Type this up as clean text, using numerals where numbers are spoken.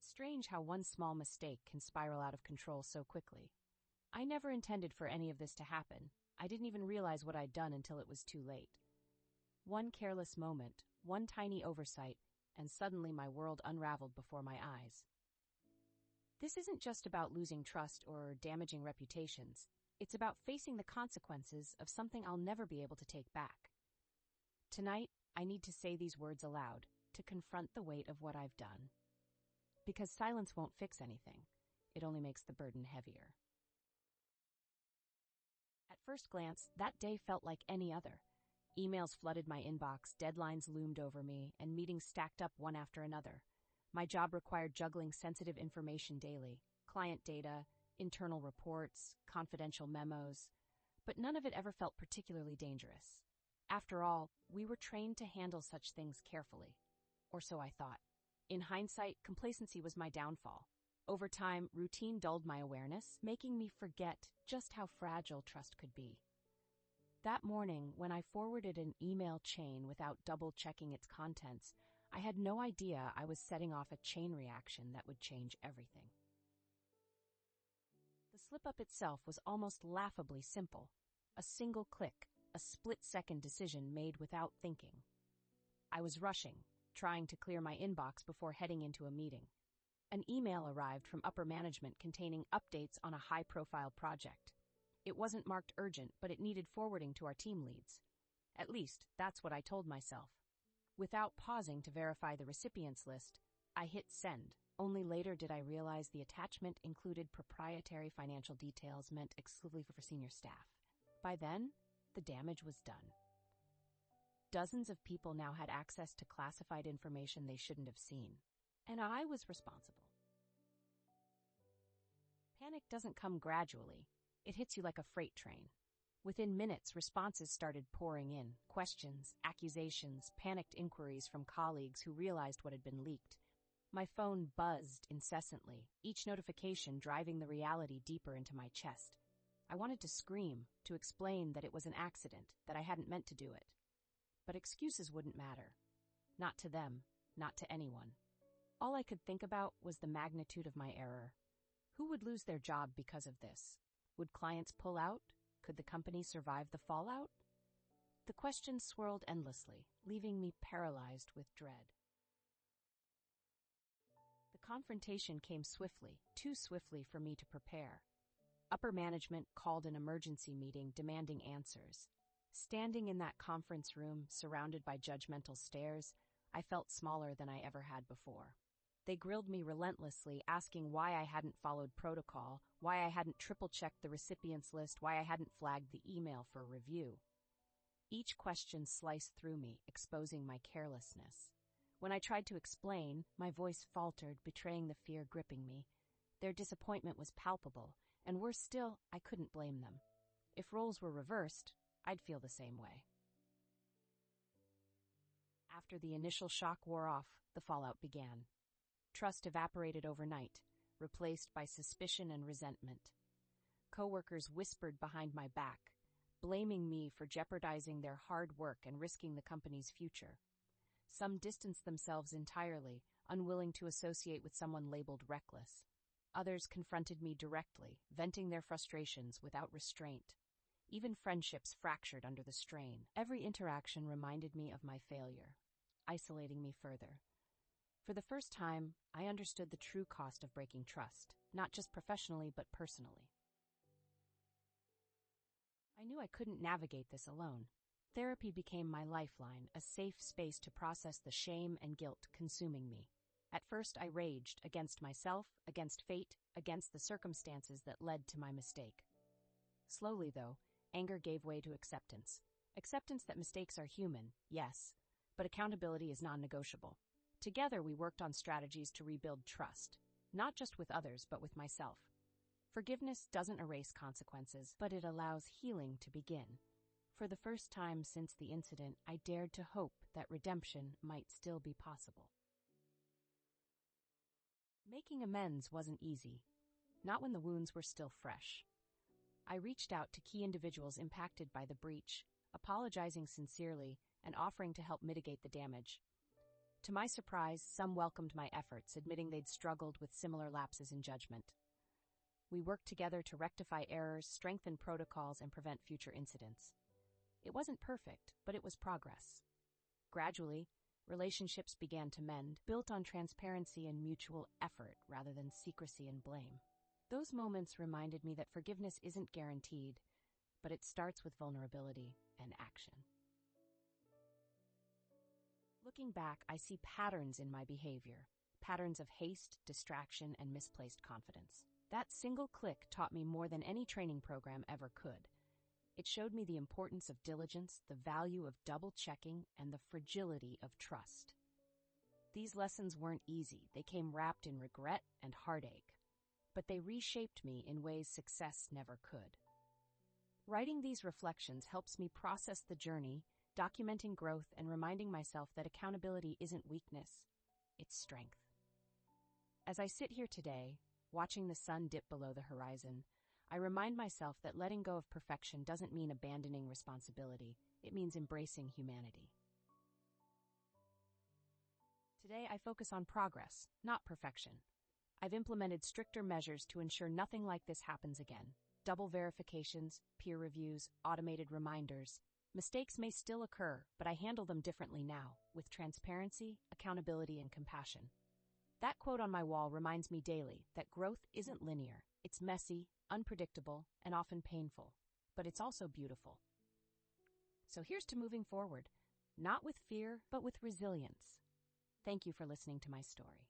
It's strange how one small mistake can spiral out of control so quickly. I never intended for any of this to happen. I didn't even realize what I'd done until it was too late. One careless moment, one tiny oversight, and suddenly my world unraveled before my eyes. This isn't just about losing trust or damaging reputations. It's about facing the consequences of something I'll never be able to take back. Tonight, I need to say these words aloud, to confront the weight of what I've done. Because silence won't fix anything. It only makes the burden heavier. At first glance, that day felt like any other. Emails flooded my inbox, deadlines loomed over me, and meetings stacked up one after another. My job required juggling sensitive information daily, client data, internal reports, confidential memos, but none of it ever felt particularly dangerous. After all, we were trained to handle such things carefully. Or so I thought. In hindsight, complacency was my downfall. Over time, routine dulled my awareness, making me forget just how fragile trust could be. That morning, when I forwarded an email chain without double-checking its contents, I had no idea I was setting off a chain reaction that would change everything. The slip-up itself was almost laughably simple. A single click, a split-second decision made without thinking. I was rushing, trying to clear my inbox before heading into a meeting. An email arrived from upper management containing updates on a high-profile project. It wasn't marked urgent, but it needed forwarding to our team leads. At least, that's what I told myself. Without pausing to verify the recipients list, I hit send. Only later did I realize the attachment included proprietary financial details meant exclusively for senior staff. By then, the damage was done. Dozens of people now had access to classified information they shouldn't have seen, and I was responsible. Panic doesn't come gradually. It hits you like a freight train. Within minutes, responses started pouring in. Questions, accusations, panicked inquiries from colleagues who realized what had been leaked. My phone buzzed incessantly, each notification driving the reality deeper into my chest. I wanted to scream, to explain that it was an accident, that I hadn't meant to do it. But excuses wouldn't matter. Not to them, not to anyone. All I could think about was the magnitude of my error. Who would lose their job because of this? Would clients pull out? Could the company survive the fallout? The questions swirled endlessly, leaving me paralyzed with dread. The confrontation came swiftly, too swiftly for me to prepare. Upper management called an emergency meeting demanding answers. Standing in that conference room, surrounded by judgmental stares, I felt smaller than I ever had before. They grilled me relentlessly, asking why I hadn't followed protocol, why I hadn't triple-checked the recipients list, why I hadn't flagged the email for review. Each question sliced through me, exposing my carelessness. When I tried to explain, my voice faltered, betraying the fear gripping me. Their disappointment was palpable, and worse still, I couldn't blame them. If roles were reversed, I'd feel the same way. After the initial shock wore off, the fallout began. Trust evaporated overnight, replaced by suspicion and resentment. Coworkers whispered behind my back, blaming me for jeopardizing their hard work and risking the company's future. Some distanced themselves entirely, unwilling to associate with someone labeled reckless. Others confronted me directly, venting their frustrations without restraint. Even friendships fractured under the strain. Every interaction reminded me of my failure, isolating me further. For the first time, I understood the true cost of breaking trust, not just professionally but personally. I knew I couldn't navigate this alone. Therapy became my lifeline, a safe space to process the shame and guilt consuming me. At first, I raged against myself, against fate, against the circumstances that led to my mistake. Slowly, though, anger gave way to acceptance. Acceptance that mistakes are human, yes, but accountability is non-negotiable. Together, we worked on strategies to rebuild trust, not just with others, but with myself. Forgiveness doesn't erase consequences, but it allows healing to begin. For the first time since the incident, I dared to hope that redemption might still be possible. Making amends wasn't easy, not when the wounds were still fresh. I reached out to key individuals impacted by the breach, apologizing sincerely and offering to help mitigate the damage. To my surprise, some welcomed my efforts, admitting they'd struggled with similar lapses in judgment. We worked together to rectify errors, strengthen protocols, and prevent future incidents. It wasn't perfect, but it was progress. Gradually, relationships began to mend, built on transparency and mutual effort rather than secrecy and blame. Those moments reminded me that forgiveness isn't guaranteed, but it starts with vulnerability and action. Looking back, I see patterns in my behavior, patterns of haste, distraction, and misplaced confidence. That single click taught me more than any training program ever could. It showed me the importance of diligence, the value of double-checking, and the fragility of trust. These lessons weren't easy. They came wrapped in regret and heartache, but they reshaped me in ways success never could. Writing these reflections helps me process the journey, documenting growth and reminding myself that accountability isn't weakness, it's strength. As I sit here today, watching the sun dip below the horizon, I remind myself that letting go of perfection doesn't mean abandoning responsibility, it means embracing humanity. Today, I focus on progress, not perfection. I've implemented stricter measures to ensure nothing like this happens again. Double verifications, peer reviews, automated reminders. Mistakes may still occur, but I handle them differently now, with transparency, accountability, and compassion. That quote on my wall reminds me daily that growth isn't linear. It's messy, unpredictable, and often painful, but it's also beautiful. So here's to moving forward, not with fear, but with resilience. Thank you for listening to my story.